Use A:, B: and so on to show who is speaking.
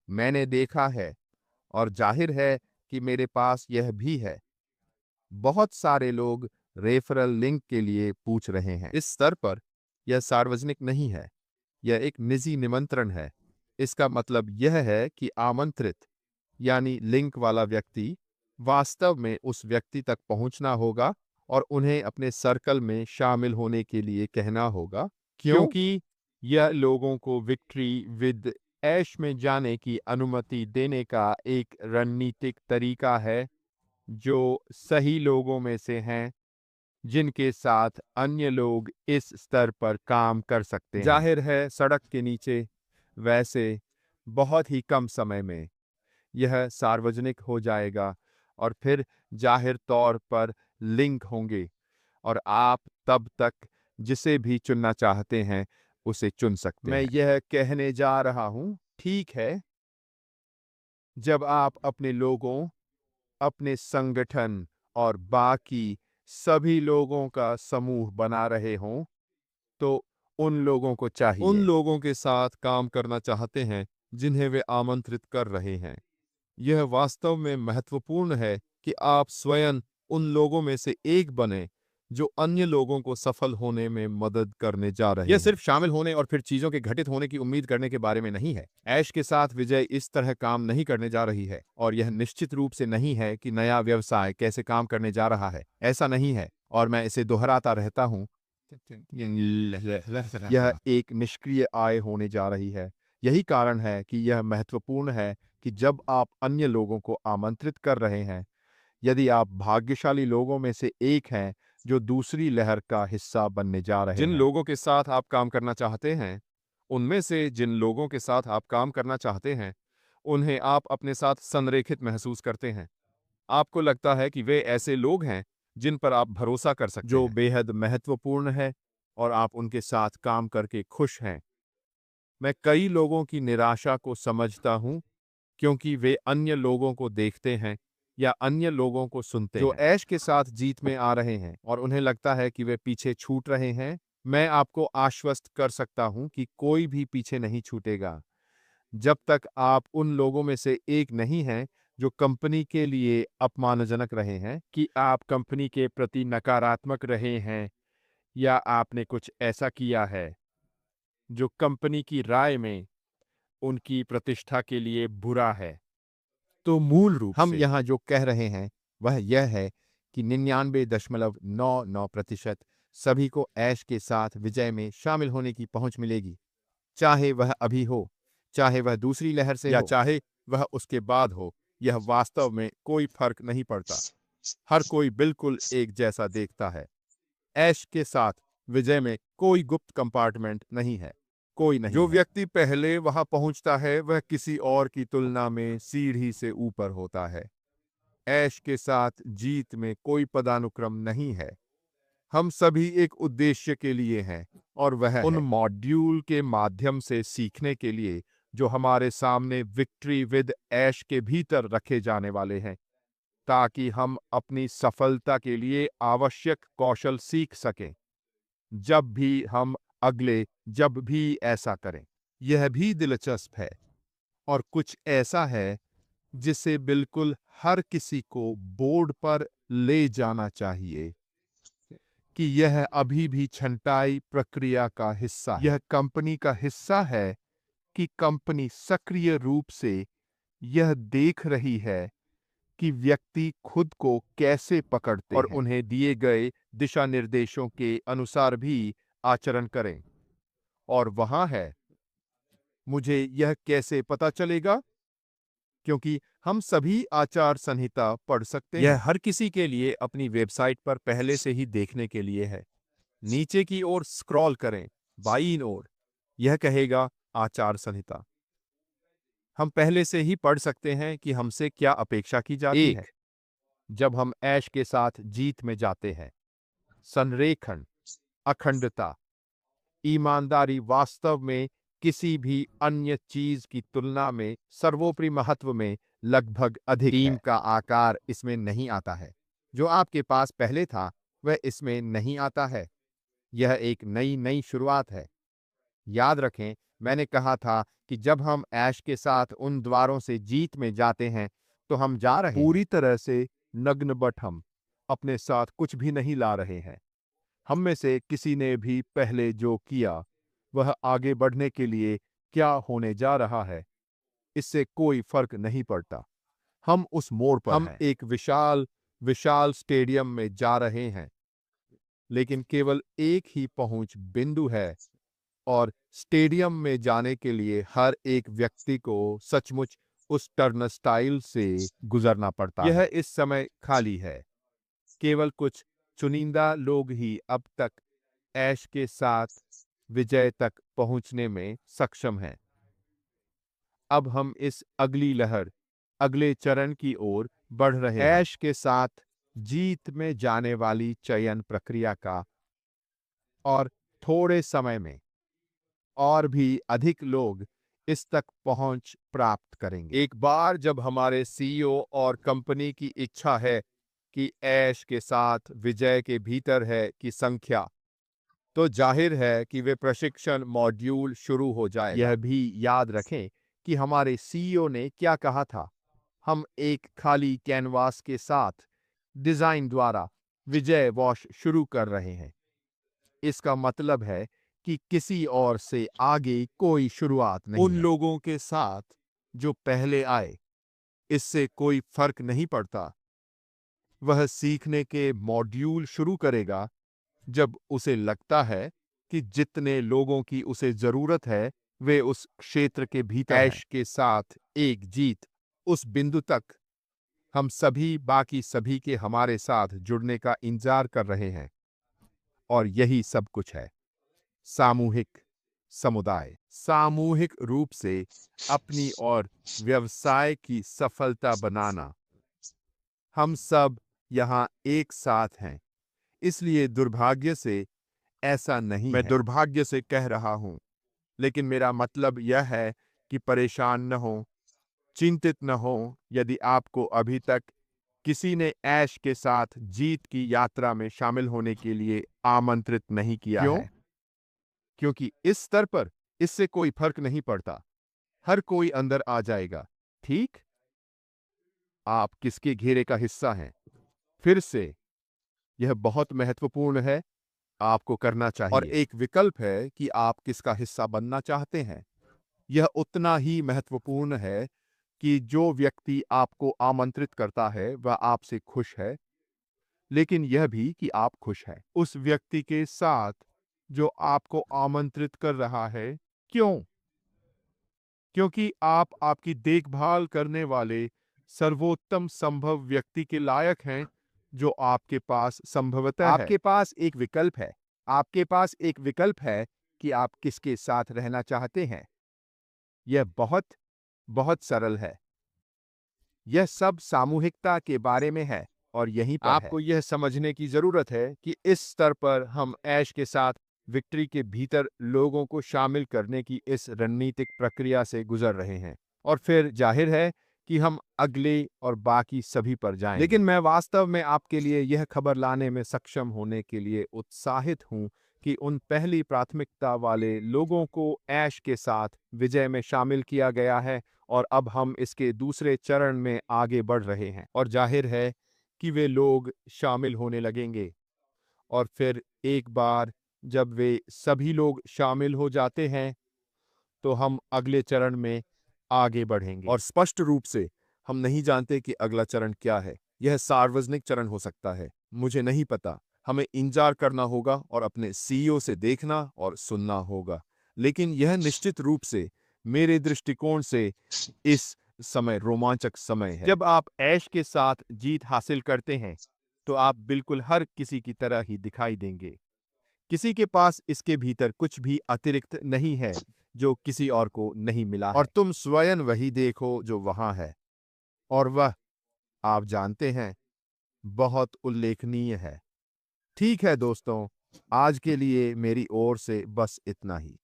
A: मैंने देखा है और जाहिर है कि मेरे पास यह भी है। बहुत सारे लोग रेफरल लिंक के लिए पूछ रहे हैं। इस स्तर पर यह सार्वजनिक नहीं है, यह एक निजी निमंत्रण है। इसका मतलब यह है कि आमंत्रित यानी लिंक वाला व्यक्ति वास्तव में उस व्यक्ति तक पहुंचना होगा और उन्हें अपने सर्कल में शामिल होने के लिए कहना होगा, क्योंकि यह लोगों को विक्ट्री विद ऐश में जाने की अनुमति देने का एक रणनीतिक तरीका है जो सही लोगों में से हैं जिनके साथ अन्य लोग इस स्तर पर काम कर सकते हैं। जाहिर है सड़क के नीचे वैसे बहुत ही कम समय में यह सार्वजनिक हो जाएगा और फिर जाहिर तौर पर लिंक होंगे और आप तब तक जिसे भी चुनना चाहते हैं उसे चुन सकते हैं। मैं यह कहने जा रहा हूं, ठीक है, जब आप अपने लोगों, अपने संगठन और बाकी सभी लोगों का समूह बना रहे हों, तो उन लोगों को चाहिए उन लोगों के साथ काम करना चाहते हैं जिन्हें वे आमंत्रित कर रहे हैं। यह वास्तव में महत्वपूर्ण है कि आप स्वयं उन लोगों में से एक बने जो अन्य लोगों को सफल होने में मदद करने जा रहे हैं। यह सिर्फ शामिल होने और फिर चीजों के घटित होने की उम्मीद करने के बारे में नहीं है। ऐश के साथ विजय इस तरह काम नहीं करने जा रही है और यह निश्चित रूप से नहीं है कि नया व्यवसाय कैसे काम करने जा रहा है। ऐसा नहीं है और मैं इसे दोहराता रहता हूं। यह एक निष्क्रिय आय होने जा रही है। यही कारण है कि यह महत्वपूर्ण है कि जब आप अन्य लोगों को आमंत्रित कर रहे हैं, यदि आप भाग्यशाली लोगों में से एक हैं जो दूसरी लहर का हिस्सा बनने जा रहे हैं। जिन लोगों के साथ आप काम करना चाहते हैं, उनमें से जिन लोगों के साथ आप काम करना चाहते हैं, उन्हें आप अपने साथ संरेखित महसूस करते हैं। आपको लगता है कि वे ऐसे लोग हैं जिन पर आप भरोसा कर सकते हैं, जो बेहद महत्वपूर्ण है और आप उनके साथ काम करके खुश हैं। मैं कई लोगों की निराशा को समझता हूं क्योंकि वे अन्य लोगों को देखते हैं या अन्य लोगों को सुनते हैं जो ऐश के साथ जीत में आ रहे हैं और उन्हें लगता है कि वे पीछे छूट रहे हैं। मैं आपको आश्वस्त कर सकता हूं कि कोई भी पीछे नहीं छूटेगा जब तक आप उन लोगों में से एक नहीं हैं जो कंपनी के लिए अपमानजनक रहे हैं, कि आप कंपनी के प्रति नकारात्मक रहे हैं या आपने कुछ ऐसा किया है जो कंपनी की राय में उनकी प्रतिष्ठा के लिए बुरा है। तो मूल रूप हम यहाँ जो कह रहे हैं वह यह है कि 99.99% सभी को ऐश के साथ विजय में शामिल होने की पहुंच मिलेगी, चाहे वह अभी हो, चाहे वह दूसरी लहर से या चाहे वह उसके बाद हो। यह वास्तव में कोई फर्क नहीं पड़ता। हर कोई बिल्कुल एक जैसा देखता है। ऐश के साथ विजय में कोई गुप्त कंपार्टमेंट नहीं है, कोई नहीं। जो व्यक्ति पहले वहां पहुंचता है वह किसी और की तुलना में सीढ़ी से ऊपर होता है। ऐश के साथ जीत में कोई पदानुक्रम नहीं है। हम सभी एक उद्देश्य के लिए हैं और वह उन मॉड्यूल के माध्यम से सीखने के लिए जो हमारे सामने विक्ट्री विद ऐश के भीतर रखे जाने वाले हैं, ताकि हम अपनी सफलता के लिए आवश्यक कौशल सीख सकें जब भी ऐसा करें। यह भी दिलचस्प है और कुछ ऐसा है जिसे बिल्कुल हर किसी को बोर्ड पर ले जाना चाहिए कि यह अभी भी छंटाई प्रक्रिया का हिस्सा है। यह कंपनी का हिस्सा है कि कंपनी सक्रिय रूप से यह देख रही है कि व्यक्ति खुद को कैसे पकड़ते और उन्हें दिए गए दिशा निर्देशों के अनुसार भी आचरण करें। और वहां है, मुझे यह कैसे पता चलेगा? क्योंकि हम सभी आचार संहिता पढ़ सकते हैं। यह हर किसी के लिए अपनी वेबसाइट पर पहले से ही देखने के लिए है। नीचे की ओर स्क्रॉल करें, बाईं ओर यह कहेगा आचार संहिता। हम पहले से ही पढ़ सकते हैं कि हमसे क्या अपेक्षा की जाती है जब हम ऐश के साथ जीत में जाते हैं। संरेखण, अखंडता, ईमानदारी वास्तव में किसी भी अन्य चीज की तुलना में सर्वोपरि महत्व में लगभग अधिक है। टीम का आकार इसमें नहीं आता है। जो आपके पास पहले था वह इसमें नहीं आता है। यह एक नई शुरुआत है। याद रखें मैंने कहा था कि जब हम ऐश के साथ उन द्वारों से जीत में जाते हैं तो हम जा रहे हैं।
B: पूरी तरह से नग्न, बट हम अपने साथ कुछ भी नहीं ला रहे हैं। हम में से किसी ने भी पहले जो किया वह आगे बढ़ने के लिए क्या होने जा रहा है, इससे कोई फर्क नहीं पड़ता। हम उस मोड़ पर
A: हम
B: हैं। एक विशाल विशाल स्टेडियम में जा रहे हैं, लेकिन केवल एक ही पहुंच बिंदु है, और स्टेडियम में जाने के लिए हर एक व्यक्ति को सचमुच उस टर्नस्टाइल से गुजरना पड़ता है। यह इस समय खाली है। केवल कुछ चुनिंदा लोग ही अब तक ऐश के साथ विजय तक पहुंचने में सक्षम हैं। अब हम इस अगली लहर, अगले चरण की ओर बढ़ रहे हैं। ऐश के साथ जीत में जाने वाली चयन प्रक्रिया का, और थोड़े समय में और भी अधिक लोग इस तक पहुंच प्राप्त करेंगे। एक बार जब हमारे सीईओ और कंपनी की इच्छा है कि ऐश के साथ विजय के भीतर है की संख्या, तो जाहिर है कि वे प्रशिक्षण मॉड्यूल शुरू हो जाएगा। यह भी याद रखें कि हमारे सीईओ ने क्या कहा था। हम एक खाली कैनवास के साथ डिजाइन द्वारा विजय वॉश शुरू कर रहे हैं। इसका मतलब है कि किसी और से आगे कोई शुरुआत नहीं
A: उन
B: है। लोगों के साथ जो पहले आए, इससे कोई फर्क नहीं पड़ता। वह सीखने के मॉड्यूल शुरू करेगा जब उसे लगता है कि जितने लोगों की उसे जरूरत है वे उस क्षेत्र के भीतर हैं। ऐश के साथ एक जीत, उस बिंदु तक हम सभी बाकी सभी के हमारे साथ जुड़ने का इंतजार कर रहे हैं। और यही सब कुछ है। सामूहिक समुदाय, सामूहिक रूप से अपनी और व्यवसाय की सफलता बनाना। हम सब यहाँ एक साथ हैं, इसलिए दुर्भाग्य से ऐसा नहीं
A: मैं
B: है।
A: दुर्भाग्य से कह रहा हूं,
B: लेकिन मेरा मतलब यह है कि परेशान न हो, चिंतित न हो यदि आपको अभी तक किसी ने ऐश के साथ जीत की यात्रा में शामिल होने के लिए आमंत्रित नहीं किया
A: क्यों?
B: है। क्योंकि इस स्तर पर इससे कोई फर्क नहीं पड़ता। हर कोई अंदर आ जाएगा, ठीक? आप किसके घेरे का हिस्सा हैं? फिर से, यह बहुत महत्वपूर्ण है। आपको करना चाहिए। और एक विकल्प है कि आप किसका हिस्सा बनना चाहते हैं। यह उतना ही महत्वपूर्ण है कि जो व्यक्ति आपको आमंत्रित करता है वह आपसे खुश है, लेकिन यह भी कि आप खुश हैं उस व्यक्ति के साथ जो आपको आमंत्रित कर रहा है। क्यों? क्योंकि आप आपकी देखभाल करने वाले सर्वोत्तम संभव व्यक्ति के लायक हैं, जो आपके पास संभवतः है।
A: आपके पास एक विकल्प है। आपके पास एक विकल्प है कि आप किसके साथ रहना चाहते हैं। यह बहुत बहुत सरल है। यह सब सामूहिकता के बारे में है और यहीं पर है।
B: आपको यह समझने की जरूरत है कि इस स्तर पर हम ऐश के साथ विक्ट्री के भीतर लोगों को शामिल करने की इस रणनीतिक प्रक्रिया से गुजर रहे हैं, और फिर जाहिर है कि हम अगले और बाकी सभी पर जाएंगे।
A: लेकिन मैं वास्तव में आपके लिए यह खबर लाने में सक्षम होने के लिए उत्साहित हूं कि उन पहली प्राथमिकता वाले लोगों को ऐश के साथ विजय में शामिल किया गया है और अब हम इसके दूसरे चरण में आगे बढ़ रहे हैं।
B: और जाहिर है कि वे लोग शामिल होने लगेंगे, और फिर एक बार जब वे सभी लोग शामिल हो जाते हैं तो हम अगले चरण में आगे बढ़ेंगे।
A: और स्पष्ट रूप से हम नहीं जानते कि अगला चरण क्या है। यह सार्वजनिक चरण हो सकता है, मुझे नहीं पता। हमें इंतजार करना होगा और अपने सीईओ से देखना और सुनना होगा। लेकिन यह निश्चित रूप से मेरे दृष्टिकोण से इस समय रोमांचक समय है।
B: जब आप ऐश के साथ जीत हासिल करते हैं तो आप बिल्कुल हर किसी की तरह ही दिखाई देंगे। किसी के पास इसके भीतर कुछ भी अतिरिक्त नहीं है जो किसी और को नहीं मिला
A: और
B: है।
A: तुम स्वयं वही देखो जो वहां है, और वह, आप जानते हैं, बहुत उल्लेखनीय है। ठीक है दोस्तों, आज के लिए मेरी ओर से बस इतना ही।